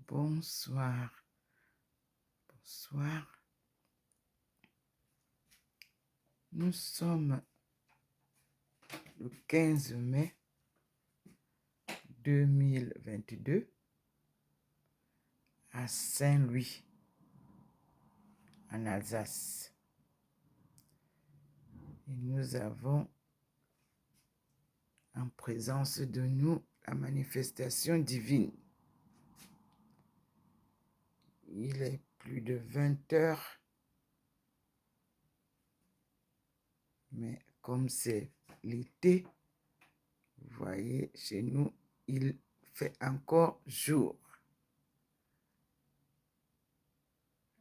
Bonsoir. Bonsoir. Nous sommes le 15 mai 2022 à Saint-Louis, en Alsace. Et nous avons en présence de nous la manifestation divine. Il est plus de 20 heures, mais comme c'est l'été, vous voyez, chez nous, il fait encore jour.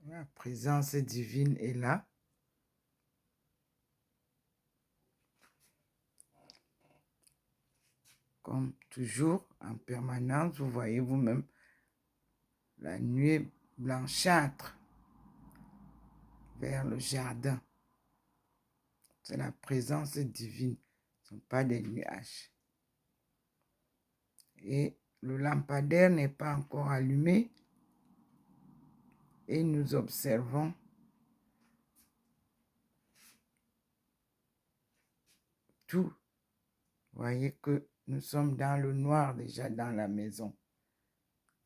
La présence divine est là. Comme toujours, en permanence, vous voyez vous-même la nuée blanchâtre vers le jardin. C'est la présence divine, ce ne sont pas des nuages. Et le lampadaire n'est pas encore allumé et nous observons tout. Vous voyez que nous sommes dans le noir déjà dans la maison.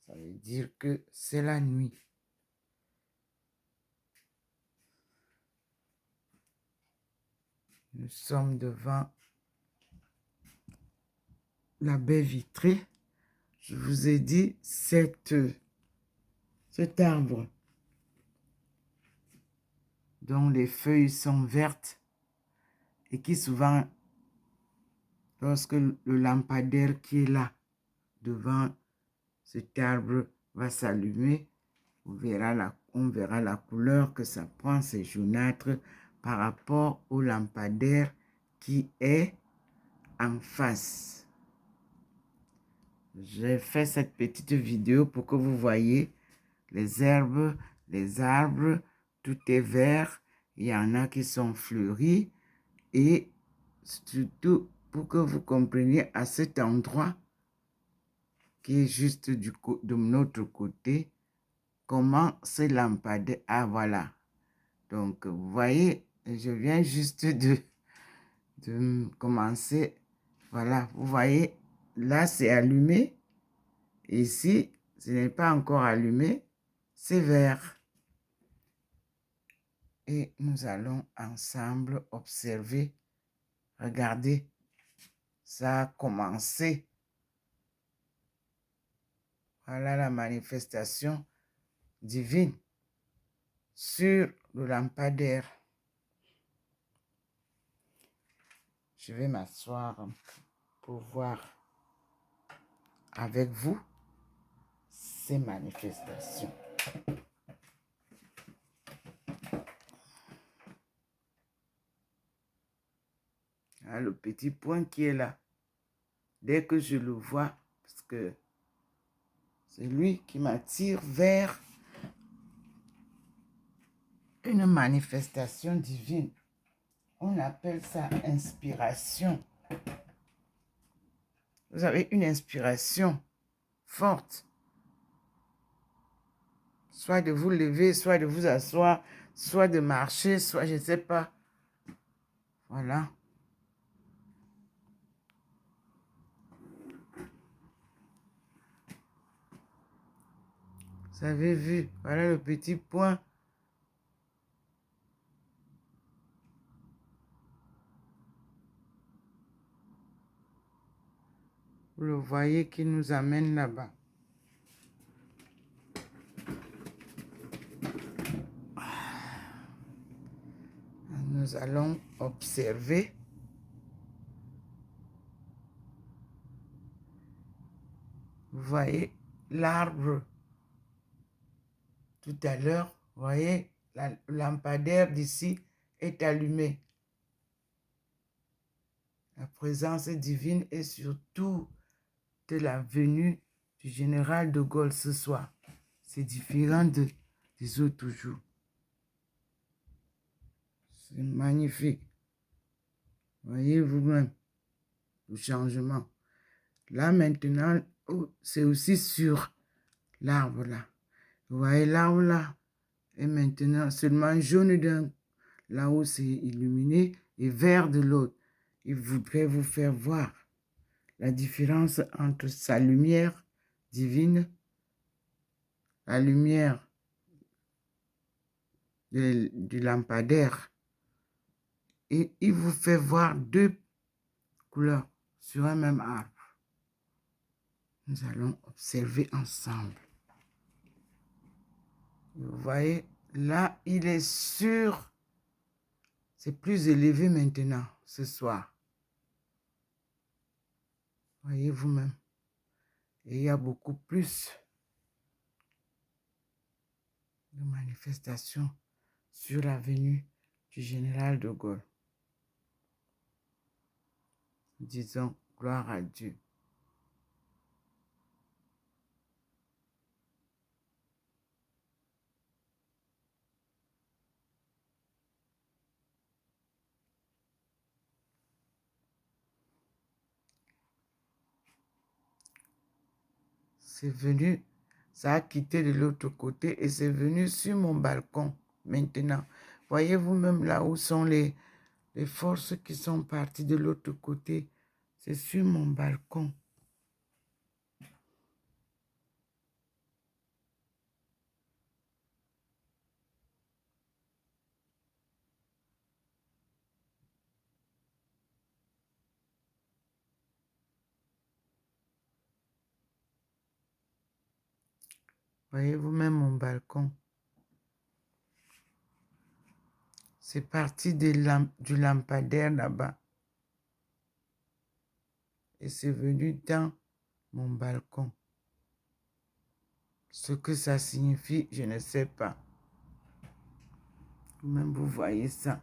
Ça veut dire que c'est la nuit. Nous sommes devant la baie vitrée. Je vous ai dit, cet arbre dont les feuilles sont vertes et qui souvent, lorsque le lampadaire qui est là devant cet arbre va s'allumer, on verra la couleur que ça prend, c'est jaunâtre par rapport au lampadaire qui est en face. J'ai fait cette petite vidéo pour que vous voyez les herbes, les arbres, tout est vert. Il y en a qui sont fleuris et surtout pour que vous compreniez à cet endroit qui est juste de notre côté, comment ce lampadaire... Ah, voilà. Donc, vous voyez, je viens juste de commencer. Voilà, vous voyez, là, c'est allumé. Ici, ce n'est pas encore allumé, c'est vert. Et nous allons ensemble observer. Regardez, ça a commencé. Voilà la manifestation divine sur le lampadaire. Je vais m'asseoir pour voir avec vous ces manifestations. Ah, le petit point qui est là. Dès que je le vois, parce que c'est lui qui m'attire vers une manifestation divine. On appelle ça inspiration. Vous avez une inspiration forte. Soit de vous lever, soit de vous asseoir, soit de marcher, soit je ne sais pas. Voilà. Vous avez vu, voilà le petit point. Vous le voyez qui nous amène là-bas. Nous allons observer. Vous voyez l'arbre. Tout à l'heure, vous voyez, le lampadaire d'ici est allumé. La présence divine est surtout de la venue du général de Gaulle ce soir. C'est différent des autres jours. C'est magnifique. Voyez vous-même le changement. Là maintenant, c'est aussi sur l'arbre là. Vous voyez l'arbre là est maintenant seulement jaune d'un, là où c'est illuminé, et vert de l'autre. Il voudrait vous faire voir la différence entre sa lumière divine, la lumière du lampadaire, et il vous fait voir deux couleurs sur un même arbre. Nous allons observer ensemble. Vous voyez, là, il est sûr, c'est plus élevé maintenant, ce soir. Voyez vous-même. Et il y a beaucoup plus de manifestations sur la venue du général de Gaulle. Disons, gloire à Dieu. C'est venu, ça a quitté de l'autre côté et c'est venu sur mon balcon maintenant. Voyez vous-même là où sont les forces qui sont parties de l'autre côté. C'est sur mon balcon. Voyez vous-même mon balcon. C'est parti du lampadaire là-bas. Et c'est venu dans mon balcon. Ce que ça signifie, je ne sais pas. Vous-même, vous voyez ça.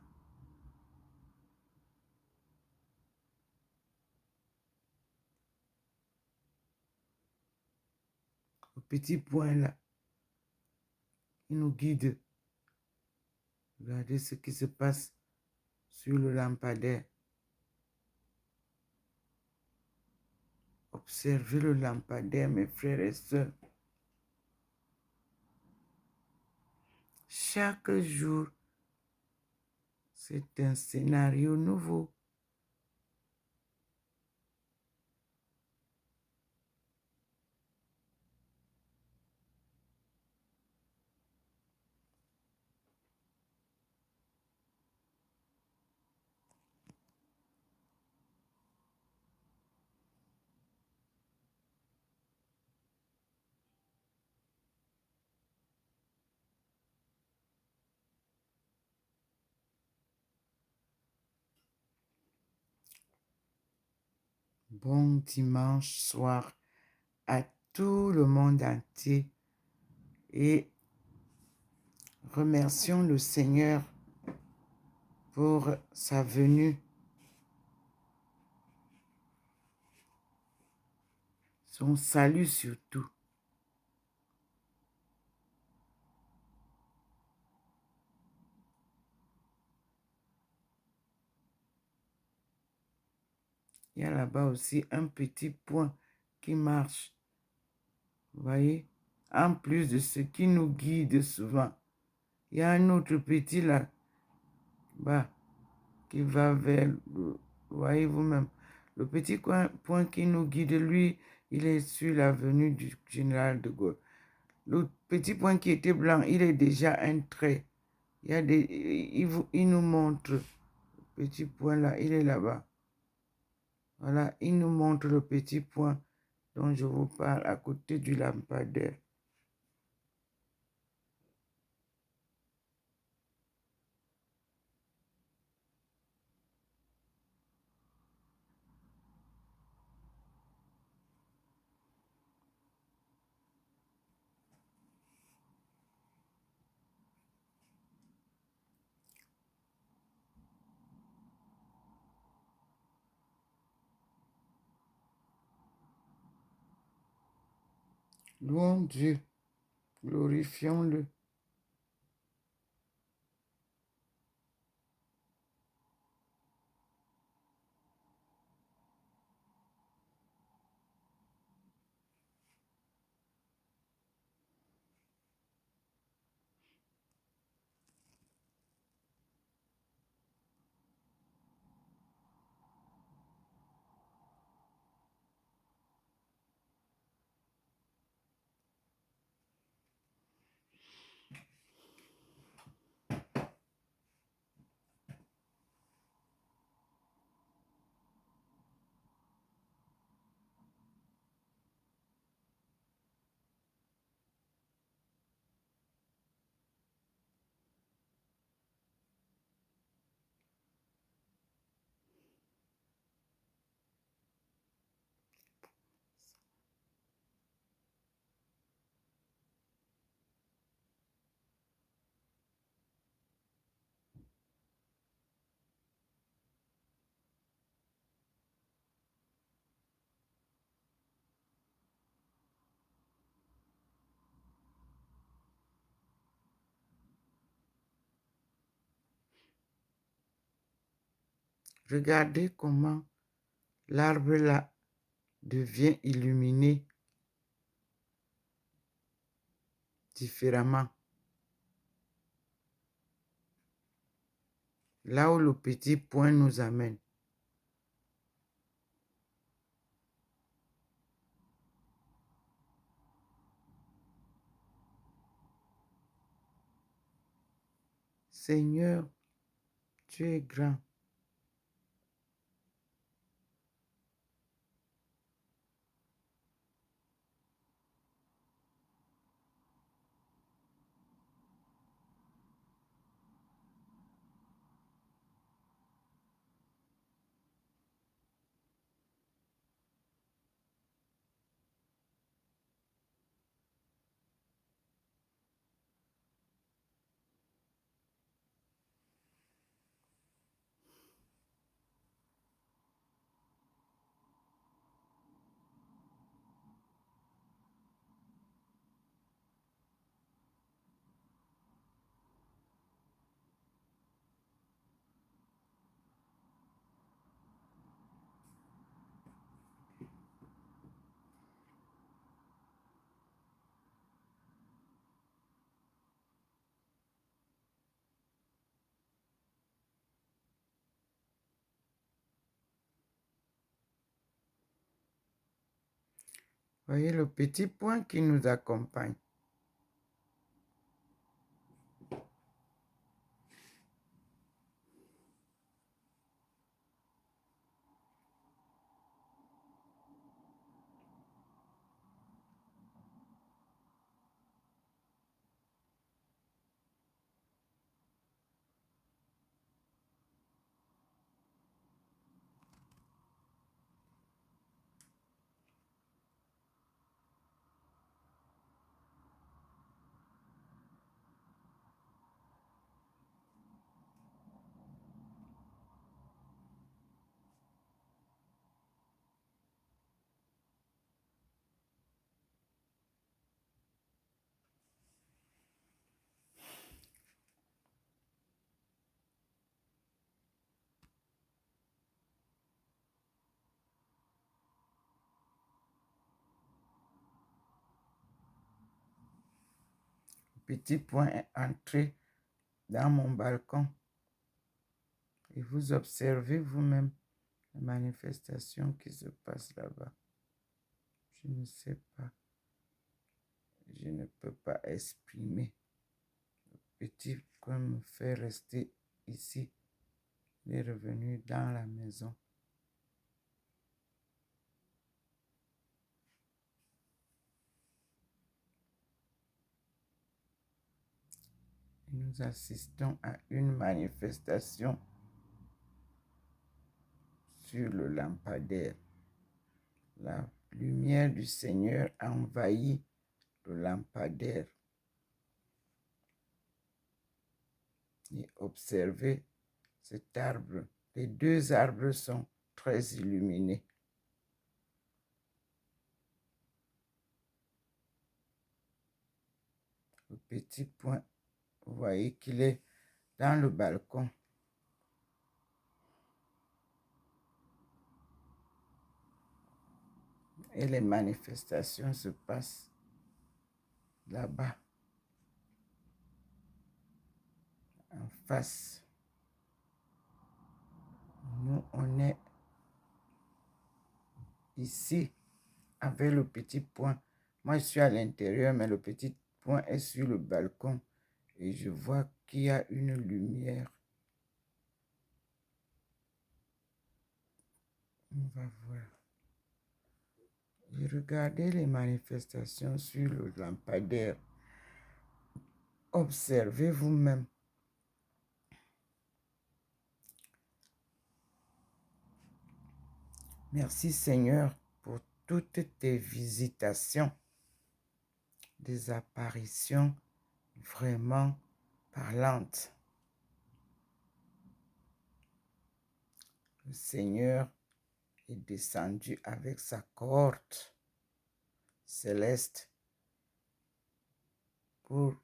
Au petit point là, il nous guide. Regardez ce qui se passe sur le lampadaire. Observez le lampadaire, mes frères et sœurs. Chaque jour, c'est un scénario nouveau. Bon dimanche soir à tout le monde entier et remercions le Seigneur pour sa venue, son salut surtout. Il y a là-bas aussi un petit point qui marche. Vous voyez? En plus de ce qui nous guide souvent, il y a un autre petit là-bas qui va vers, vous voyez vous-même, le petit point qui nous guide, lui, il est sur l'avenue du général de Gaulle. Le petit point qui était blanc, il est déjà un trait. Il y a il nous montre le petit point là, il est là-bas. Voilà, il nous montre le petit point dont je vous parle à côté du lampadaire. Louons Dieu, glorifions-le. Regardez comment l'arbre là devient illuminé différemment. Là où le petit point nous amène. Seigneur, tu es grand. Voyez le petit point qui nous accompagne. Le petit point est entré dans mon balcon. Et vous observez vous-même la manifestation qui se passe là-bas. Je ne sais pas. Je ne peux pas exprimer. Le petit point me fait rester ici. Il est revenu dans la maison. Et nous assistons à une manifestation sur le lampadaire. La lumière du Seigneur a envahi le lampadaire. Et observez cet arbre. Les deux arbres sont très illuminés. Le petit point, vous voyez qu'il est dans le balcon. Et les manifestations se passent là-bas, en face. Nous, on est ici avec le petit point. Moi, je suis à l'intérieur, mais le petit point est sur le balcon. Et je vois qu'il y a une lumière. On va voir. Et regardez les manifestations sur le lampadaire. Observez vous-même. Merci Seigneur pour toutes tes visitations, des apparitions vraiment parlantes. Le Seigneur est descendu avec sa cohorte céleste pour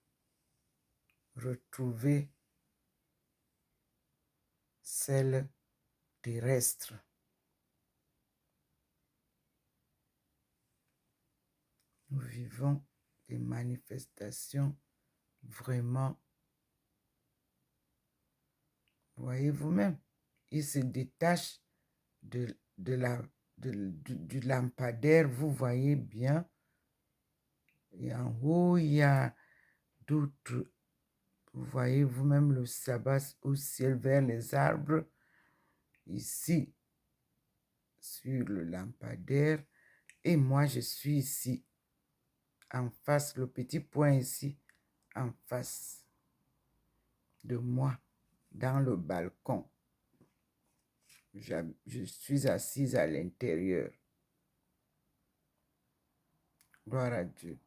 retrouver celle terrestre. Nous vivons des manifestations vraiment, voyez vous-même, il se détache du lampadaire, vous voyez bien. Et en haut, il y a d'autres, vous voyez vous-même le sabbat au ciel vers les arbres. Ici, sur le lampadaire. Et moi, je suis ici, en face, le petit point ici, en face de moi, dans le balcon. Je suis assise à l'intérieur. Gloire à Dieu.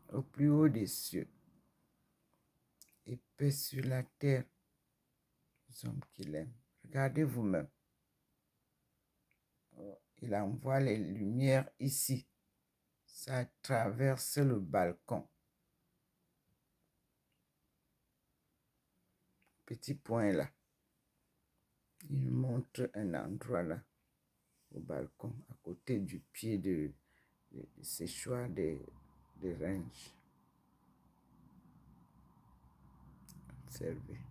Au plus haut des cieux. Et paix sur la terre. Les hommes qu'il aime. Regardez vous-même. Il envoie les lumières ici. Ça traverse le balcon. Petit point là. Il montre un endroit là, au balcon, à côté du pied de séchoir des ranges. Observez.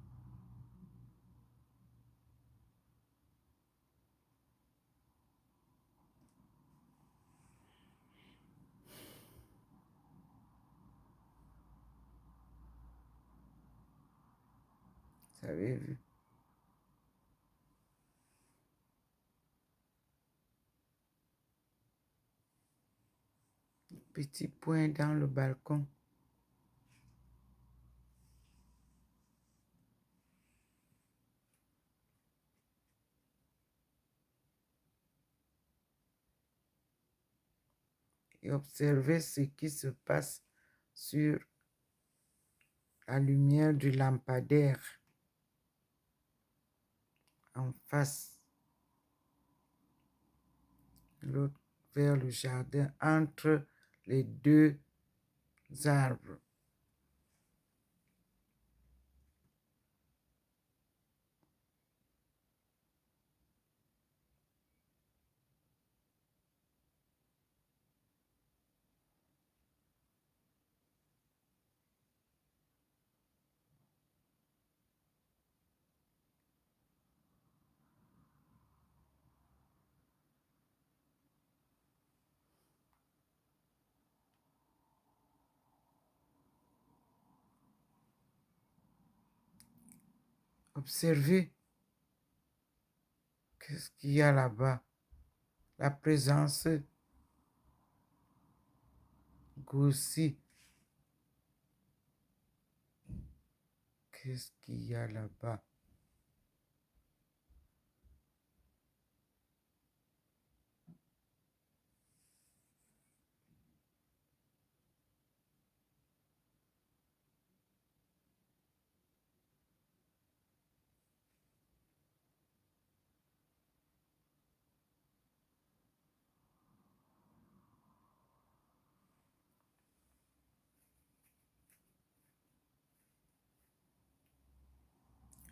Vous avez vu? Petit point dans le balcon. Et observez ce qui se passe sur la lumière du lampadaire en face. L'autre vers le jardin, entre les deux arbres. Observez. Qu'est-ce qu'il y a là-bas? La présence grossit. Qu'est-ce qu'il y a là-bas?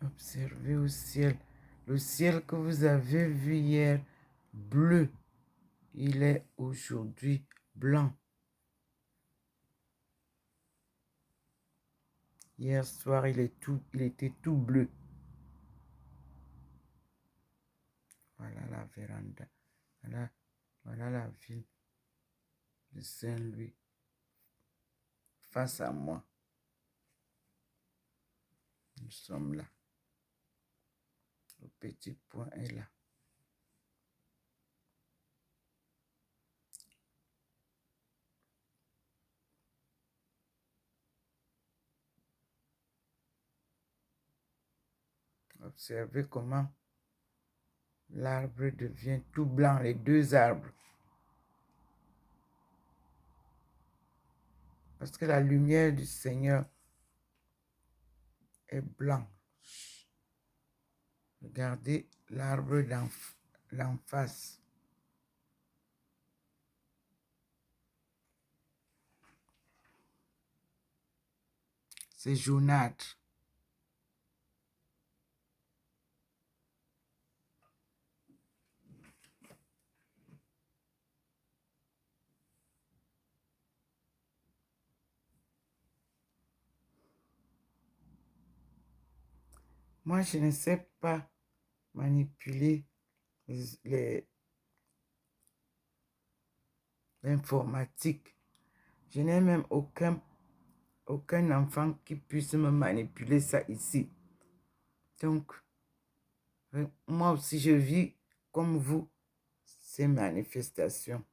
Observez au ciel. Le ciel que vous avez vu hier, bleu, il est aujourd'hui blanc. Hier soir, il était tout bleu. Voilà la véranda. Voilà la ville de Saint-Louis. Face à moi. Nous sommes là. Le petit point est là. Observez comment l'arbre devient tout blanc, les deux arbres. Parce que la lumière du Seigneur est blanche. Regardez l'arbre d'en face. C'est jaunâtre. Moi, je ne sais pas manipuler l'informatique. Je n'ai même aucun enfant qui puisse me manipuler ça ici. Donc, moi aussi, je vis comme vous ces manifestations.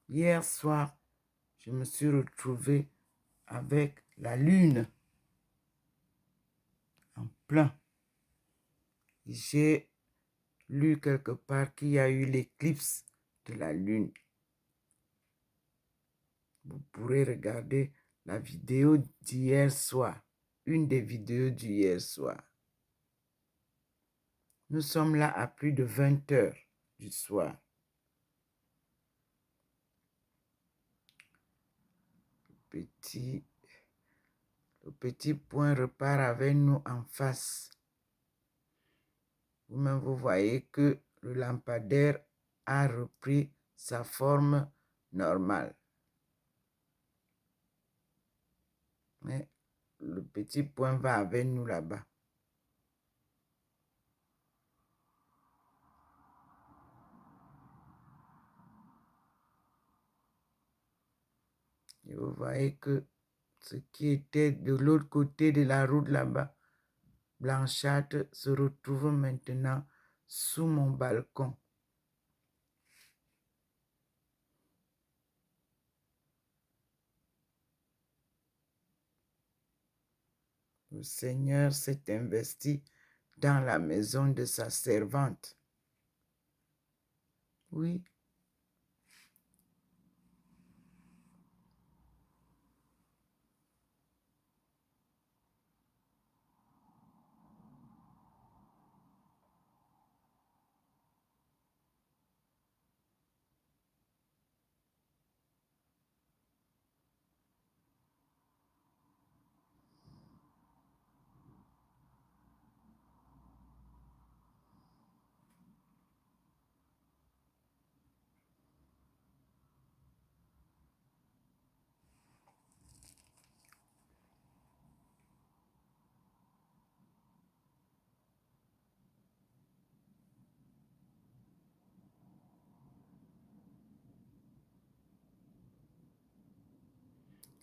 Hier soir, je me suis retrouvée avec la lune en plein. J'ai lu quelque part qu'il y a eu l'éclipse de la lune. Vous pourrez regarder la vidéo d'hier soir, une des vidéos d'hier soir. Nous sommes là à plus de 20 heures du soir. Le petit point repart avec nous en face. Vous-même, vous voyez que le lampadaire a repris sa forme normale. Mais le petit point va avec nous là-bas. Et vous voyez que ce qui était de l'autre côté de la route là-bas, blanchâtre, se retrouve maintenant sous mon balcon. Le Seigneur s'est investi dans la maison de sa servante. Oui.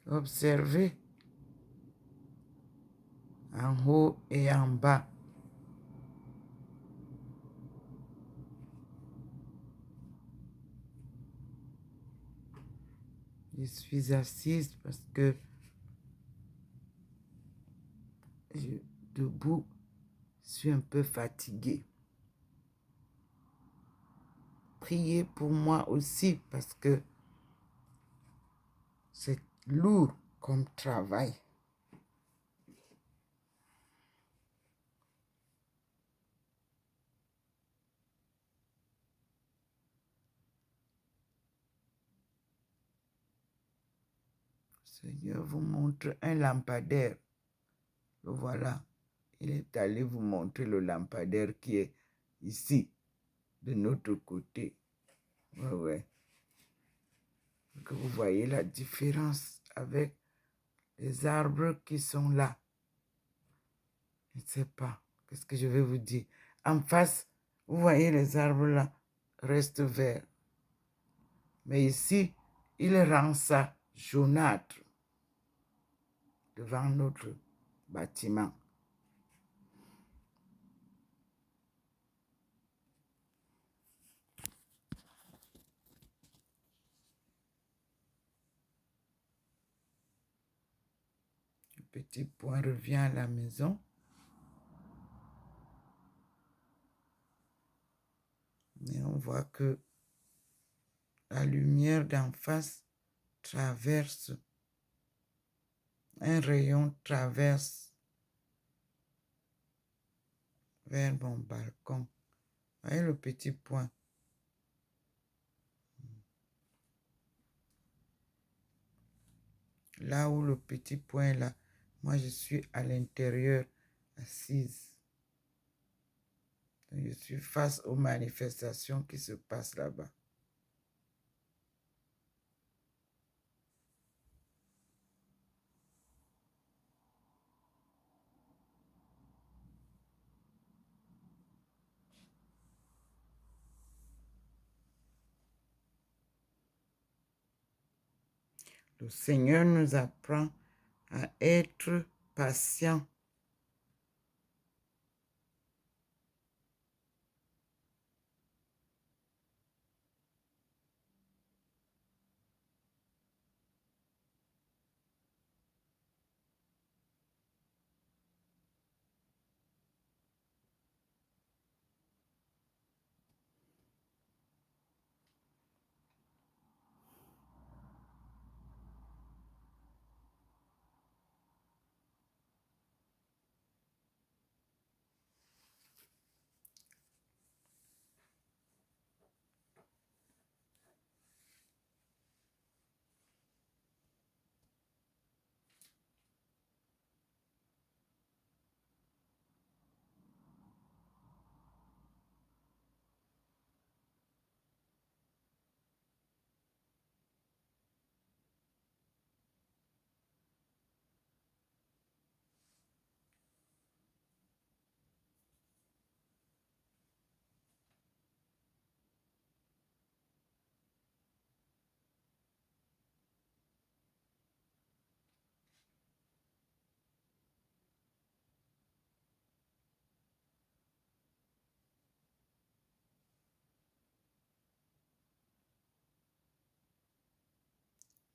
Observez en haut et en bas. Je suis assise parce que debout, je suis un peu fatiguée. Priez pour moi aussi parce que c'est lourd comme travail. Seigneur vous montre un lampadaire. Le voilà. Il est allé vous montrer le lampadaire qui est ici, de notre côté. Ouais. Que vous voyez la différence avec les arbres qui sont là. Je ne sais pas. Qu'est-ce que je vais vous dire? En face, vous voyez les arbres là restent verts. Mais ici, il rend ça jaunâtre devant notre bâtiment. Le petit point revient à la maison. Et on voit que la lumière d'en face traverse, un rayon traverse vers mon balcon. Voyez le petit point. Là où le petit point est là, moi je suis à l'intérieur, assise. Je suis face aux manifestations qui se passent là-bas. Le Seigneur nous apprend à être patients.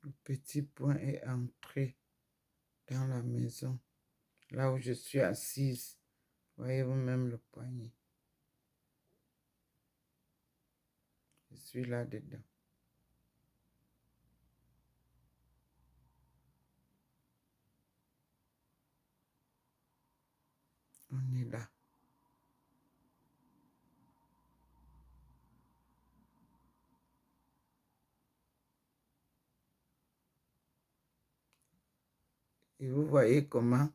Le petit point est entré dans la maison, là où je suis assise. Voyez vous-même le poignet. Je suis là-dedans. On est là. Et vous voyez comment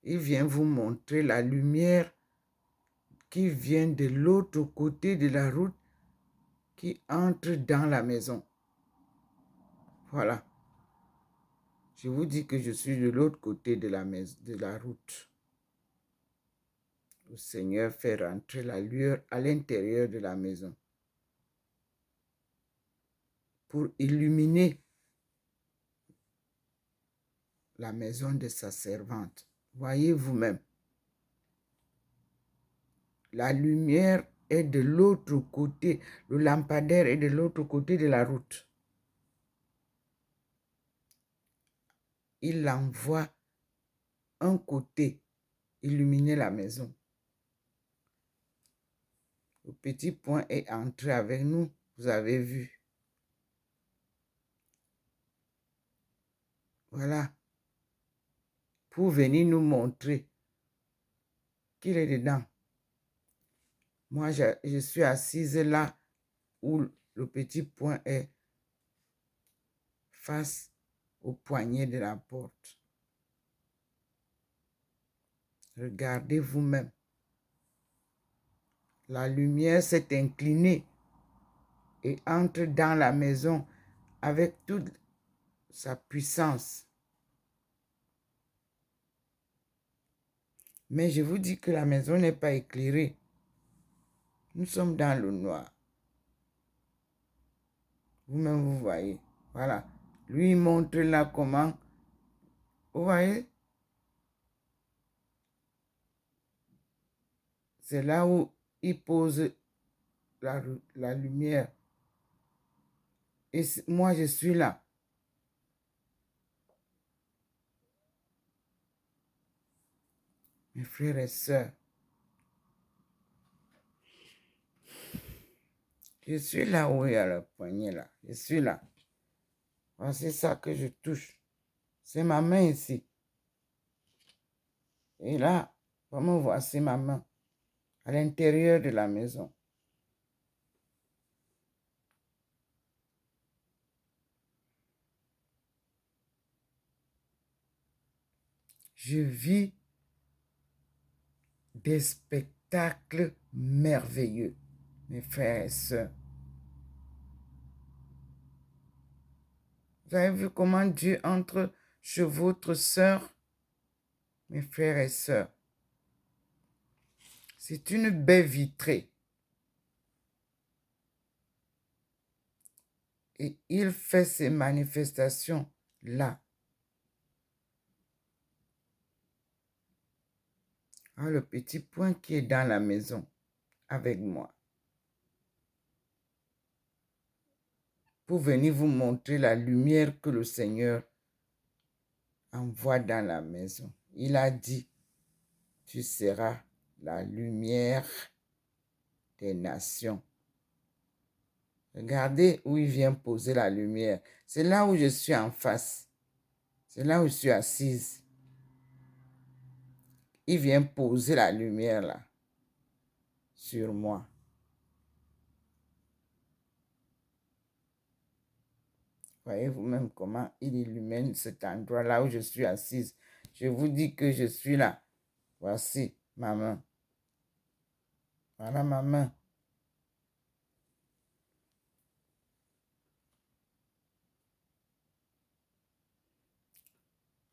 il vient vous montrer la lumière qui vient de l'autre côté de la route, qui entre dans la maison. Voilà. Je vous dis que je suis de l'autre côté de la maison, de la route. Le Seigneur fait rentrer la lueur à l'intérieur de la maison pour illuminer la maison de sa servante. Voyez vous-même. La lumière est de l'autre côté. Le lampadaire est de l'autre côté de la route. Il envoie un côté illuminer la maison. Le petit point est entré avec nous. Vous avez vu. Voilà. Pour venir nous montrer qu'il est dedans. Moi, je suis assise là où le petit point est face au poignet de la porte. Regardez vous-même. La lumière s'est inclinée et entre dans la maison avec toute sa puissance. Mais je vous dis que la maison n'est pas éclairée. Nous sommes dans le noir. Vous-même, vous voyez. Voilà. Lui, il montre là comment. Vous voyez? C'est là où il pose la lumière. Et moi, je suis là. Mes frères et sœurs, je suis là où il y a le poignet là. Je suis là. Voici ça que je touche. C'est ma main ici. Et là, comment voici ma main à l'intérieur de la maison. Je vis des spectacles merveilleux, mes frères et sœurs. Vous avez vu comment Dieu entre chez votre sœur, mes frères et sœurs. C'est une baie vitrée. Et il fait ses manifestations là. Ah, le petit point qui est dans la maison avec moi. Pour venir vous montrer la lumière que le Seigneur envoie dans la maison. Il a dit, tu seras la lumière des nations. Regardez où il vient poser la lumière. C'est là où je suis en face. C'est là où je suis assise. Il vient poser la lumière là, sur moi. Voyez vous-même comment il illumine cet endroit là où je suis assise. Je vous dis que je suis là. Voici ma main. Voilà ma main.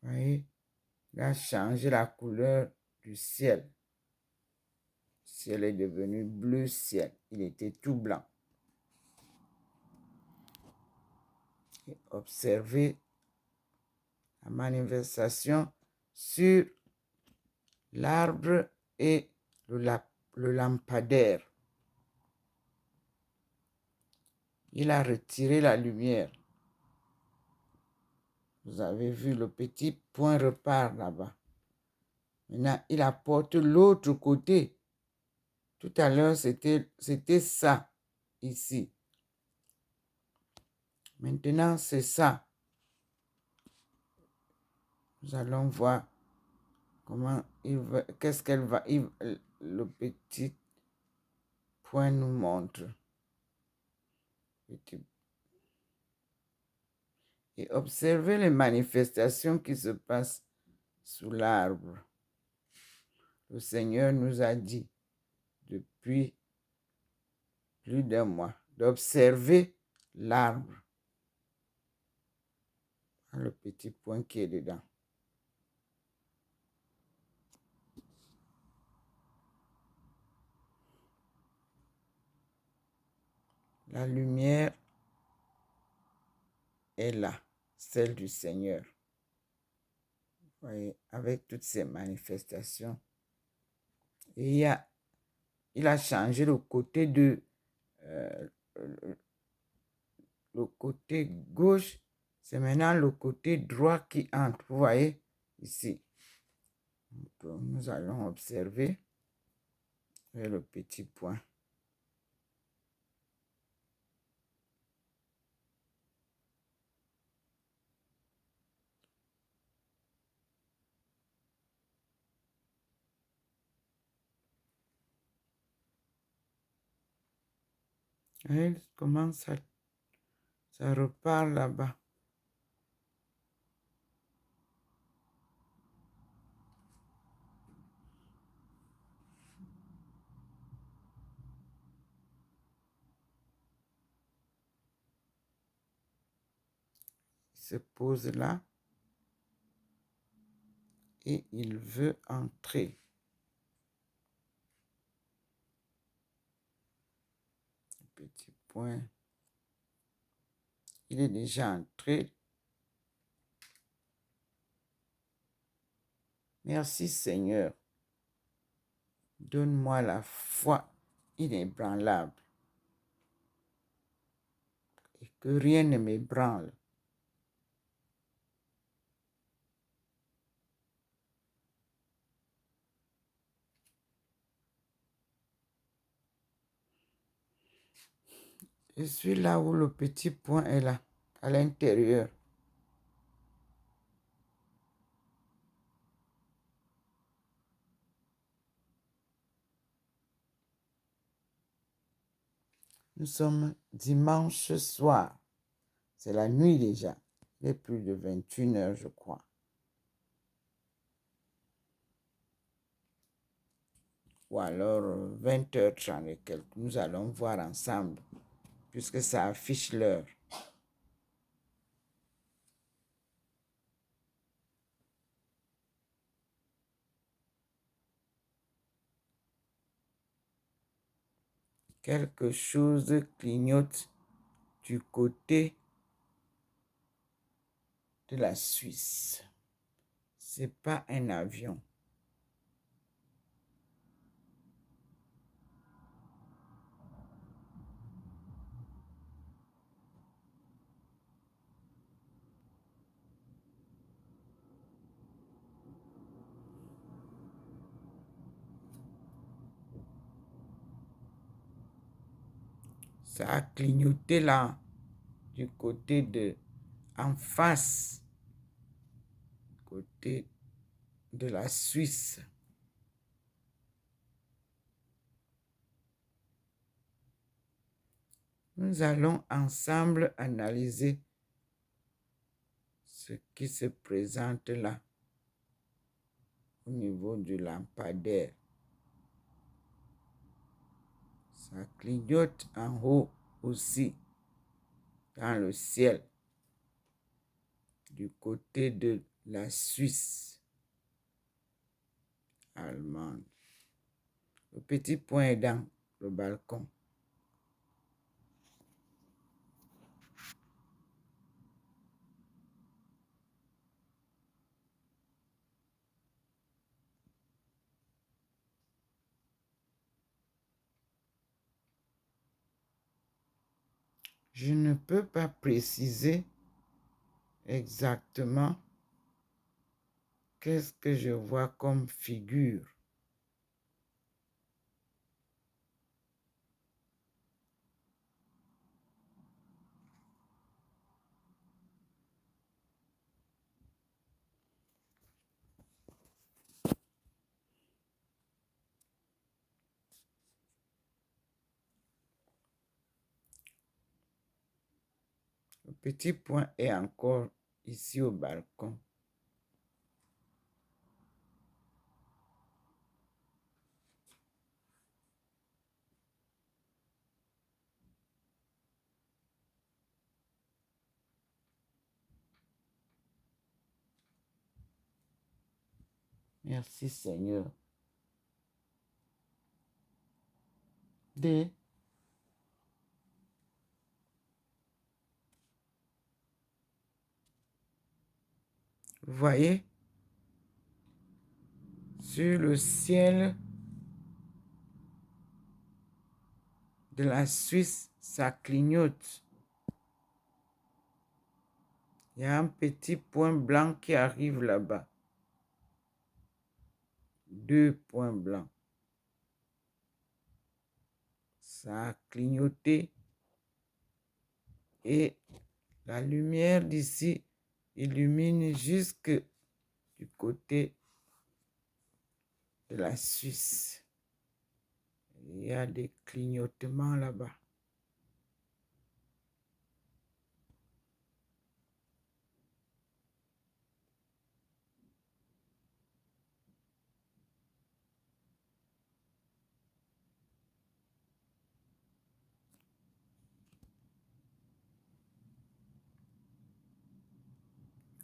Voyez, il a changé la couleur du ciel. Le ciel est devenu bleu ciel. Il était tout blanc. Et observez la manifestation sur l'arbre et le lampadaire. Il a retiré la lumière. Vous avez vu, le petit point repart là-bas. Maintenant, il apporte l'autre côté. Tout à l'heure, c'était ça, ici. Maintenant, c'est ça. Nous allons voir comment il va, qu'est-ce qu'elle va, le petit point nous montre. Et observez les manifestations qui se passent sous l'arbre. Le Seigneur nous a dit depuis plus d'un mois d'observer l'arbre. Le petit point qui est dedans. La lumière est là, celle du Seigneur. Vous voyez, avec toutes ces manifestations. Et il a changé le côté le côté gauche. C'est maintenant le côté droit qui entre. Vous voyez, ici. Donc, nous allons observer le petit point. Et comment ça repart là-bas. Il se pose là et il veut entrer. Petit point. Il est déjà entré. Merci Seigneur. Donne-moi la foi inébranlable et que rien ne m'ébranle. Je suis là où le petit point est là, à l'intérieur. Nous sommes dimanche soir. C'est la nuit déjà. Il est plus de 21 heures, je crois. Ou alors 20h30 et quelques. Nous allons voir ensemble, puisque ça affiche l'heure. Quelque chose clignote du côté de la Suisse. Ce n'est pas un avion. Ça a clignoté là, du côté de, en face, côté de la Suisse. Nous allons ensemble analyser ce qui se présente là, au niveau du lampadaire. Ça clignote en haut aussi, dans le ciel, du côté de la Suisse allemande. Le petit point est dans le balcon. Je ne peux pas préciser exactement qu'est-ce que je vois comme figure. Le petit point est encore ici au balcon. Merci Seigneur. D. Vous voyez, sur le ciel de la Suisse, ça clignote. Il y a un petit point blanc qui arrive là-bas. 2 points blancs. Ça a clignoté et la lumière d'ici illumine jusque du côté de la Suisse. Il y a des clignotements là-bas.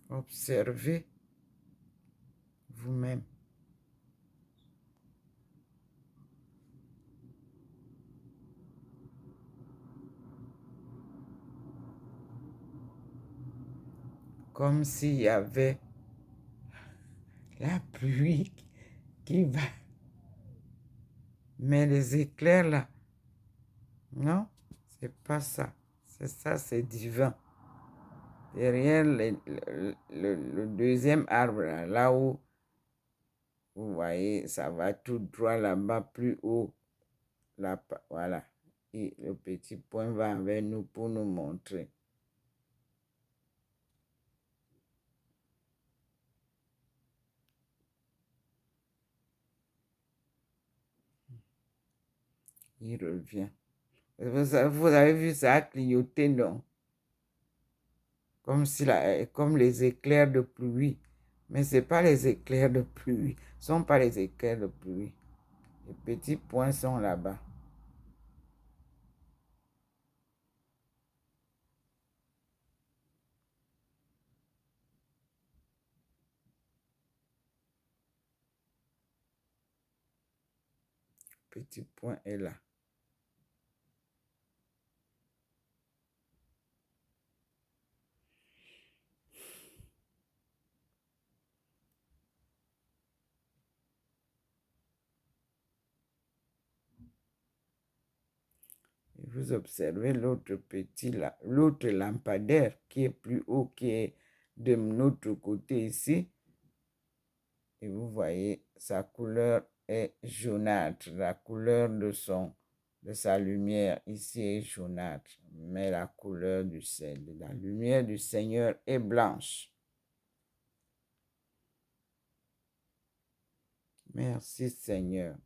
Observez vous-même. Comme s'il y avait la pluie qui va. Mais les éclairs là, non, c'est pas ça. C'est ça, c'est divin. Derrière le deuxième arbre, là où vous voyez, ça va tout droit là-bas, plus haut. Là, voilà. Et le petit point va avec nous pour nous montrer. Il revient. Vous avez vu, ça a clignoté, non? Comme les éclairs de pluie. Mais ce n'est pas les éclairs de pluie. Ce ne sont pas les éclairs de pluie. Les petits points sont là-bas. Le petit point est là. vous observez l'autre lampadaire qui est plus haut, qui est de notre côté ici. Et vous voyez, sa couleur est jaunâtre. La couleur de sa lumière ici est jaunâtre. Mais la couleur de la lumière du Seigneur est blanche. Merci Seigneur.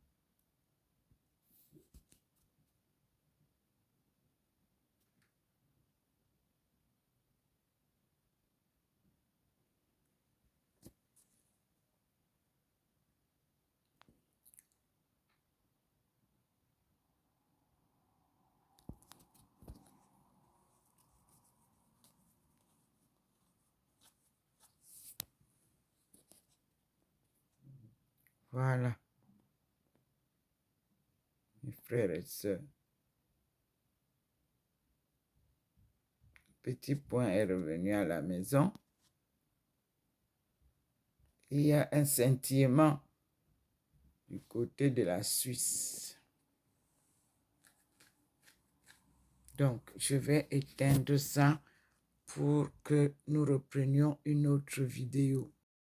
Voilà, mes frères et sœurs. Petit Point est revenu à la maison. Il y a un scintillement du côté de la Suisse. Donc, je vais éteindre ça pour que nous reprenions une autre vidéo.